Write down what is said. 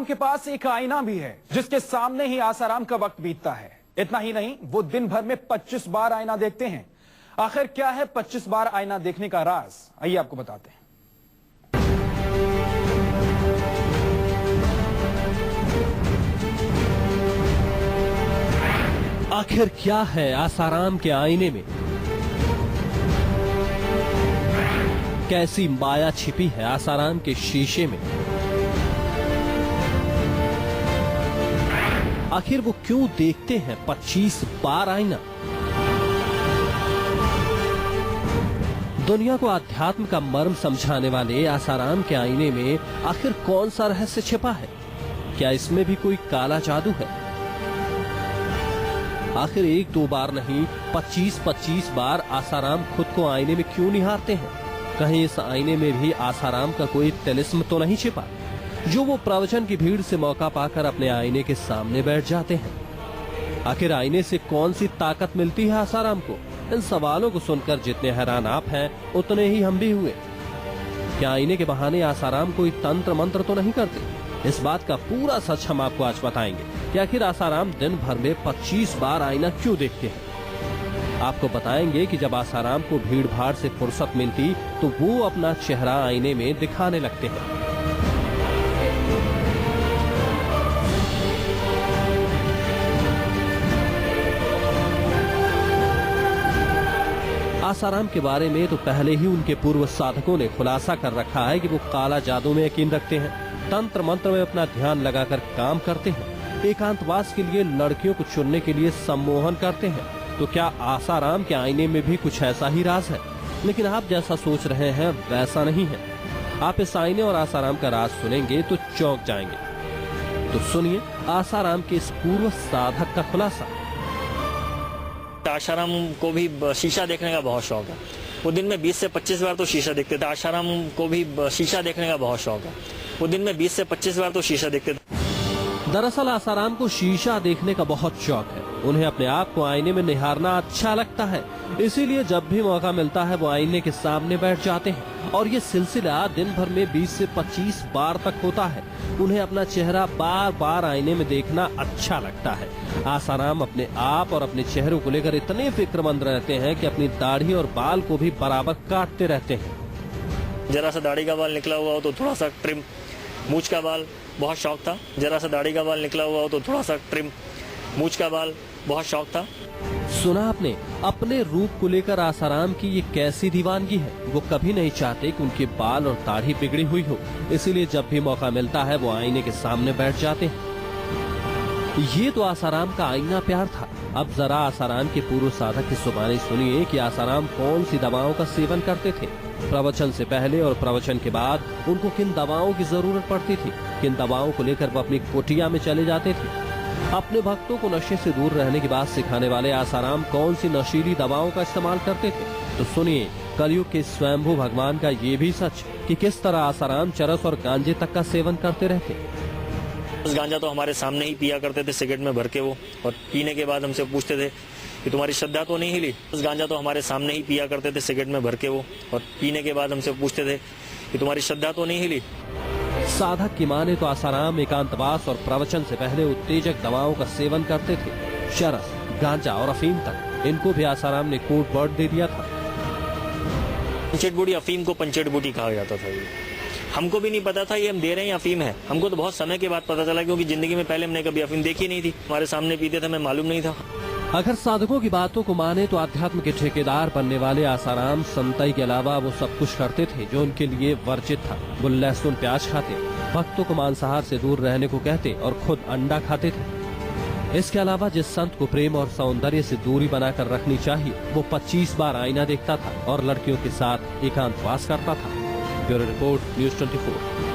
के पास एक आईना भी है जिसके सामने ही आसाराम का वक्त बीतता है। इतना ही नहीं, वो दिन भर में 25 बार आईना देखते हैं। आखिर क्या है 25 बार आईना देखने का राज, आइए आपको बताते हैं। आखिर क्या है आसाराम के आईने में? कैसी माया छिपी है आसाराम के शीशे में? आखिर वो क्यों देखते हैं 25 बार आईना? दुनिया को अध्यात्म का मर्म समझाने वाले आसाराम के आईने में आखिर कौन सा रहस्य छिपा है? क्या इसमें भी कोई काला जादू है? आखिर एक दो बार नहीं 25-25 बार आसाराम खुद को आईने में क्यों निहारते हैं? कहीं इस आईने में भी आसाराम का कोई तिलिस्म तो नहीं छिपा जो वो प्रवचन की भीड़ से मौका पाकर अपने आईने के सामने बैठ जाते हैं? आखिर आईने से कौन सी ताकत मिलती है आसाराम को? इन सवालों को सुनकर जितने हैरान आप हैं उतने ही हम भी हुए। क्या आईने के बहाने आसाराम कोई तंत्र मंत्र तो नहीं करते? इस बात का पूरा सच हम आपको आज बताएंगे कि आखिर आसाराम दिन भर में 25 बार आईना क्यों देखते हैं। आपको बताएंगे कि जब आसाराम को भीड़ भाड़ से फुर्सत मिलती तो वो अपना चेहरा आईने में दिखाने लगते हैं। आसाराम के बारे में तो पहले ही उनके पूर्व साधकों ने खुलासा कर रखा है कि वो काला जादू में यकीन रखते हैं, तंत्र मंत्र में अपना ध्यान लगाकर काम करते हैं, एकांतवास के लिए लड़कियों को चुनने के लिए सम्मोहन करते हैं। तो क्या आसाराम के आईने में भी कुछ ऐसा ही राज है? लेकिन आप जैसा सोच रहे हैं वैसा नहीं है। आप इस आईने और आसाराम का राज सुनेंगे तो चौंक जाएंगे। तो सुनिए आसाराम के इस पूर्व साधक का खुलासा। आसाराम को भी शीशा देखने का बहुत शौक है। वो दिन में 20 से 25 बार तो शीशा देखते थे। आसाराम को भी शीशा देखने का बहुत शौक है। वो दिन में 20 से 25 बार तो शीशा देखते थे। दरअसल आसाराम को शीशा देखने का बहुत शौक है। उन्हें अपने आप को आईने में निहारना अच्छा लगता है, इसीलिए जब भी मौका मिलता है वो आईने के सामने बैठ जाते हैं और ये सिलसिला दिन भर में 20 से 25 बार तक होता है। उन्हें अपना चेहरा बार बार आईने में देखना अच्छा लगता है। आसाराम अपने आप और अपने चेहरे को लेकर इतने फिक्रमंद रहते हैं कि अपनी दाढ़ी और बाल को भी बराबर काटते रहते हैं। जरा सा दाढ़ी का बाल निकला हुआ हो तो थोड़ा सा ट्रिम, मूछ का बाल बहुत शौक था। जरा सा दाढ़ी का बाल निकला हुआ हो तो थोड़ा सा ट्रिम, मूछ का बाल बहुत शौक था। सुना आपने, अपने रूप को लेकर आसाराम की ये कैसी दीवानगी है। वो कभी नहीं चाहते कि उनके बाल और दाढ़ी बिगड़ी हुई हो, इसीलिए जब भी मौका मिलता है वो आईने के सामने बैठ जाते हैं। ये तो आसाराम का आईना प्यार था। अब जरा आसाराम के पूर्व साधक की जुबानी सुनिए कि आसाराम कौन सी दवाओं का सेवन करते थे। प्रवचन से पहले और प्रवचन के बाद उनको किन दवाओं की जरूरत पड़ती थी, किन दवाओं को लेकर वो अपनी कुटिया में चले जाते थे। अपने भक्तों को नशे से दूर रहने की बात सिखाने वाले आसाराम कौन सी नशीली दवाओं का इस्तेमाल करते थे, तो सुनिए कलयुग के स्वयंभू भगवान का ये भी सच कि किस तरह आसाराम चरस और गांजे तक का सेवन करते रहते। गांजा तो हमारे सामने ही पिया करते थे सिगरेट में भर के वो, और पीने के बाद हमसे पूछते थे कि तुम्हारी श्रद्धा तो नहीं हिली। गांजा तो हमारे सामने ही पिया करते थे सिगरेट में भर के वो, और पीने के बाद हमसे पूछते थे कि तुम्हारी श्रद्धा तो नहीं हिली। साधक की माने तो आसाराम एकांतवास और प्रवचन से पहले उत्तेजक दवाओं का सेवन करते थे। चरस, गांजा और अफीम तक, इनको भी आसाराम ने कोड वर्ड दे दिया था। पंचेट बूटी, अफीम को पंचेट बूटी कहा जाता था। हमको भी नहीं पता था ये हम दे रहे हैं अफीम है। हमको तो बहुत समय के बाद पता चला, क्योंकि जिंदगी में पहले हमने कभी अफीम देखी नहीं थी। हमारे सामने पीते थे, हमें मालूम नहीं था। अगर साधकों की बातों को माने तो अध्यात्म के ठेकेदार बनने वाले आसाराम संतई के अलावा वो सब कुछ करते थे जो उनके लिए वर्जित था। वो लहसुन प्याज खाते, भक्तों को मांसाहार से दूर रहने को कहते और खुद अंडा खाते थे। इसके अलावा जिस संत को प्रेम और सौंदर्य से दूरी बनाकर रखनी चाहिए वो 25 बार आईना देखता था और लड़कियों के साथ एकांतवास करता था। Bureau report, news 24।